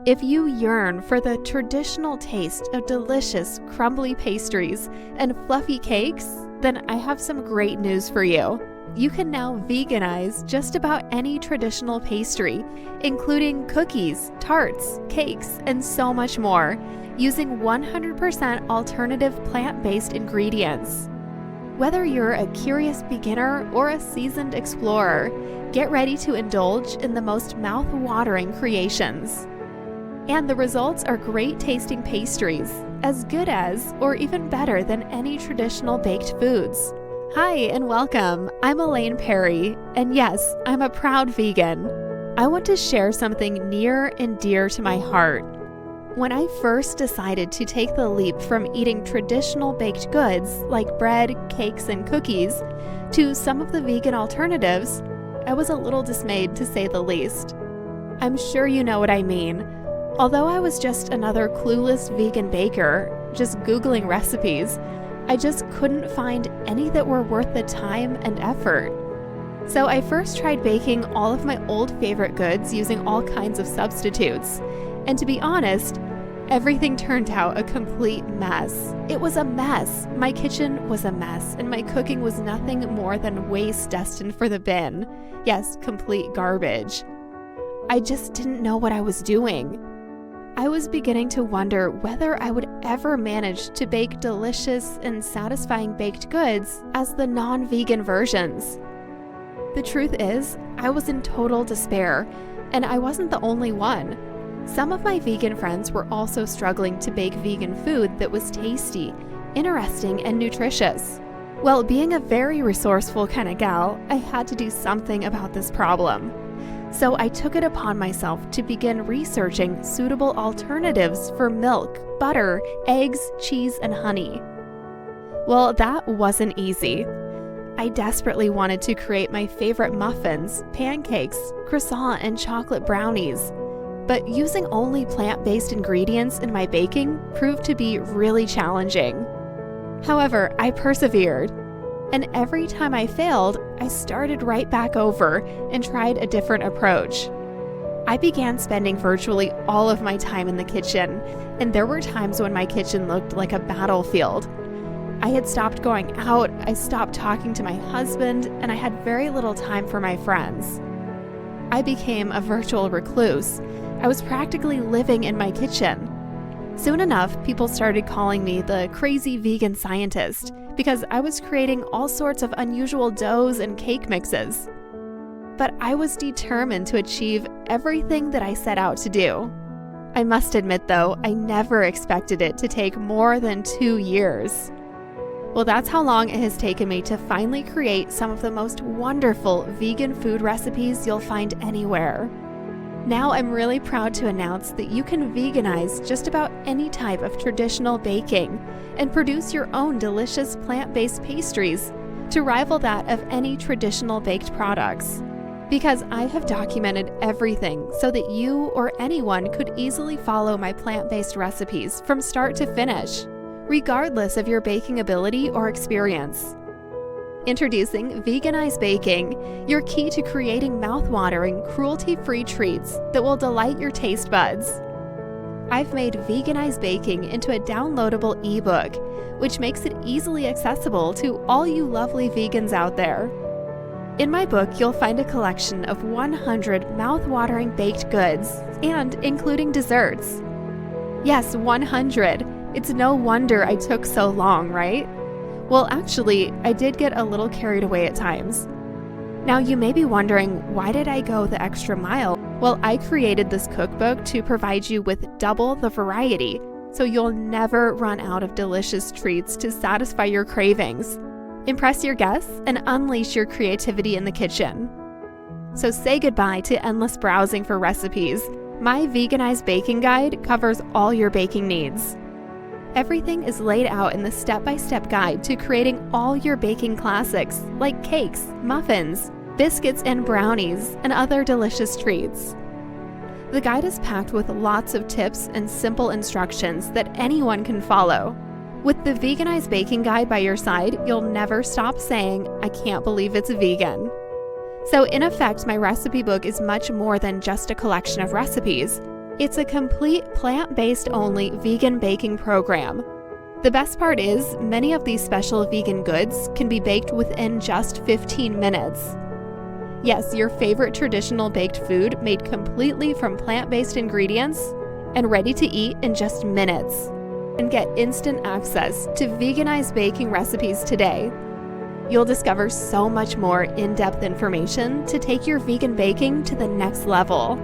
If you yearn for the traditional taste of delicious crumbly pastries and fluffy cakes, then I have some great news for you. You can now veganize just about any traditional pastry, including cookies, tarts, cakes, and so much more, using 100% alternative plant-based ingredients. Whether you're a curious beginner or a seasoned explorer, get ready to indulge in the most mouth-watering creations. And the results are great tasting pastries, as good as or even better than any traditional baked foods. Hi and welcome, I'm Elaine Perry, and yes, I'm a proud vegan. I want to share something near and dear to my heart. When I first decided to take the leap from eating traditional baked goods like bread, cakes, and cookies to some of the vegan alternatives, I was a little dismayed to say the least. I'm sure you know what I mean. Although I was just another clueless vegan baker, just Googling recipes, I just couldn't find any that were worth the time and effort. So I first tried baking all of my old favorite goods using all kinds of substitutes. And to be honest, everything turned out a complete mess. It was a mess. My kitchen was a mess, and my cooking was nothing more than waste destined for the bin. Yes, complete garbage. I just didn't know what I was doing. I was beginning to wonder whether I would ever manage to bake delicious and satisfying baked goods as the non-vegan versions. The truth is, I was in total despair, and I wasn't the only one. Some of my vegan friends were also struggling to bake vegan food that was tasty, interesting, and nutritious. Well, being a very resourceful kind of gal, I had to do something about this problem. So I took it upon myself to begin researching suitable alternatives for milk, butter, eggs, cheese, and honey. Well, that wasn't easy. I desperately wanted to create my favorite muffins, pancakes, croissant, and chocolate brownies. But using only plant-based ingredients in my baking proved to be really challenging. However, I persevered. And every time I failed, I started right back over and tried a different approach. I began spending virtually all of my time in the kitchen, and there were times when my kitchen looked like a battlefield. I had stopped going out, I stopped talking to my husband, and I had very little time for my friends. I became a virtual recluse. I was practically living in my kitchen. Soon enough, people started calling me the crazy vegan scientist because I was creating all sorts of unusual doughs and cake mixes. But I was determined to achieve everything that I set out to do. I must admit though, I never expected it to take more than 2 years. Well, that's how long it has taken me to finally create some of the most wonderful vegan food recipes you'll find anywhere. Now I'm really proud to announce that you can veganize just about any type of traditional baking and produce your own delicious plant-based pastries to rival that of any traditional baked products. Because I have documented everything so that you or anyone could easily follow my plant-based recipes from start to finish, regardless of your baking ability or experience. Introducing Veganize Baking, your key to creating mouth-watering, cruelty-free treats that will delight your taste buds. I've made Veganize Baking into a downloadable e-book, which makes it easily accessible to all you lovely vegans out there. In my book, you'll find a collection of 100 mouth-watering baked goods, and including desserts. Yes, 100! It's no wonder I took so long, right? Well, actually, I did get a little carried away at times. Now, you may be wondering, why did I go the extra mile? Well, I created this cookbook to provide you with double the variety, so you'll never run out of delicious treats to satisfy your cravings, impress your guests, and unleash your creativity in the kitchen. So say goodbye to endless browsing for recipes. My Veganize Baking Guide covers all your baking needs. Everything is laid out in the step-by-step guide to creating all your baking classics like cakes, muffins, biscuits, and brownies, and other delicious treats. The guide is packed with lots of tips and simple instructions that anyone can follow. With the Veganize Baking Guide by your side, you'll never stop saying, "I can't believe it's vegan." So in effect, my recipe book is much more than just a collection of recipes. It's a complete plant-based only vegan baking program. The best part is, many of these special vegan goods can be baked within just 15 minutes. Yes, your favorite traditional baked food made completely from plant-based ingredients and ready to eat in just minutes. And get instant access to Veganize baking recipes today. You'll discover so much more in-depth information to take your vegan baking to the next level.